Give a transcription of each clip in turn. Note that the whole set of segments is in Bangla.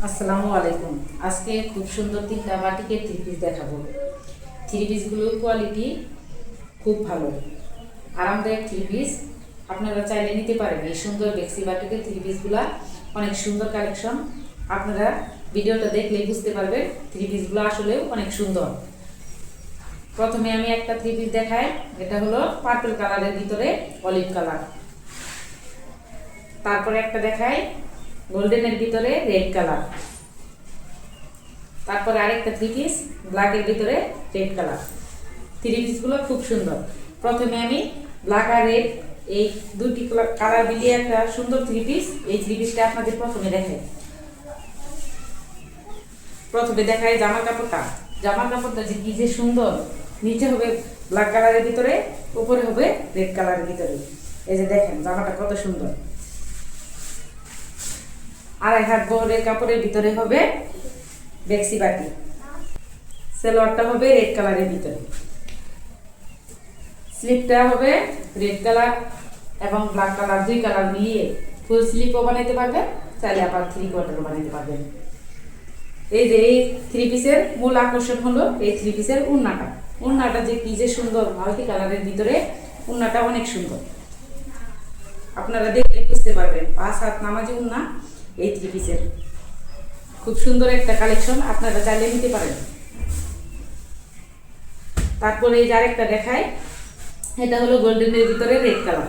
আসসালামু আলাইকুম। আজকে খুব সুন্দর তিনটা বাটিকের থ্রি পিস দেখাবো। থ্রি পিসগুলোর কোয়ালিটি খুব ভালো, আরামদায়ক থ্রি পিস। আপনারা চাইলে নিতে পারেন। এই সুন্দর বেক্সি বাটিকের থ্রি পিসগুলা অনেক সুন্দর কালেকশন। আপনারা ভিডিওটা দেখলেই বুঝতে পারবেন থ্রি পিসগুলো আসলেও অনেক সুন্দর। প্রথমে আমি একটা থ্রি পিস দেখাই। এটা হলো পার্পল কালারের ভিতরে অলিভ কালার। তারপরে একটা দেখাই গোল্ডেনের ভিতরে রেড কালার। তারপরে আরেকটা থ্রি পিস ব্ল্যাকের ভিতরে রেড কালার। থ্রি পিসগুলো খুব সুন্দর। প্রথমে আমি ব্ল্যাক আর রেড এই দুটি কালার মিলিয়ে একটা সুন্দর থ্রি পিস। এই থ্রি পিসটা আপনাদের প্রথমে দেখাই জামার কাপড়টা। জামার কাপড়টা যে কি যে সুন্দর, নিচে হবে ব্ল্যাক কালারের ভিতরে, উপরে হবে রেড কালারের ভিতরে। এই যে দেখেন জামাটা কত সুন্দর। 2.5 হাত বহরের কাপড়ের ভিতরে হবে বেক্সি বাটি। সালোয়ারটা হবে রেড কালারের ভিতরে, স্লিপটা হবে রেড কালার এবং ব্ল্যাক কালার, দুই কালার মিলিয়ে ফুল স্লিপও বানাইতে পারবেন, চাইলে আবার 3/4 বানাইতে পারবেন। এই যে এই থ্রি পিসের মূল আকর্ষণ হলো এই থ্রি পিসের উন্নাটা। উন্নাটা যে কি যে সুন্দর, মাল্টি কালারের ভিতরে উন্নাটা অনেক সুন্দর। আপনারা দেখলে বুঝতে পারবেন 5 হাত নামাজি উন্না এই থ্রি পিসের। খুব সুন্দর একটা কালেকশন, আপনারা চাইলে নিতে পারেন। তারপরে এই যে আরেকটা দেখায়, এটা হলো গোল্ডেনের ভিতরে রেড কালার।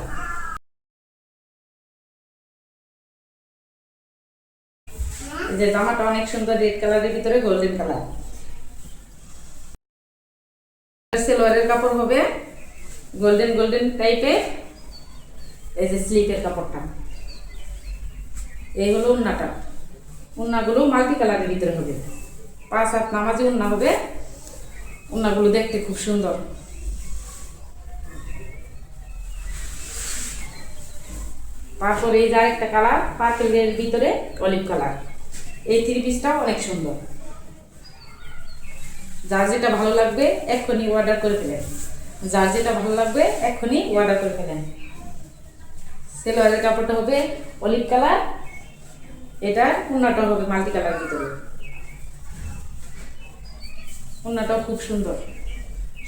এই যে জামাটা অনেক সুন্দর, রেড কালারের ভিতরে গোল্ডেন কালার। সালোয়ারের কাপড় হবে গোল্ডেন গোল্ডেন টাইপের। এই যে স্লিপের কাপড়টা। এই হলো উন্নাটা। উন্নাগুলো মাল্টি কালারের ভিতরে হবে, 5 হাত নামাজি উন্না হবে। উন্নাগুলো দেখতে খুব সুন্দর। তারপরে এই যে আরেকটা কালার, পার্পলের ভিতরে অলিভ কালার। এই থ্রি পিসটাও অনেক সুন্দর। যার যেটা ভালো লাগবে এক্ষুনি অর্ডার করে ফেলেন। যার যেটা ভালো লাগবে এক্ষুনি অর্ডার করে ফেলেন। সালোয়ারের কাপড়টা হবে অলিভ কালার, এটা উন্নাটা হবে মাল্টি কালার ভিতরে। উন্নাটাও খুব সুন্দর।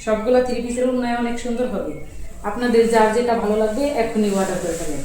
সবগুলা থ্রি পিসের উন্নায় অনেক সুন্দর হবে। আপনাদের যার যেটা ভালো লাগবে এক্ষুনি অর্ডার করে ফেলেন।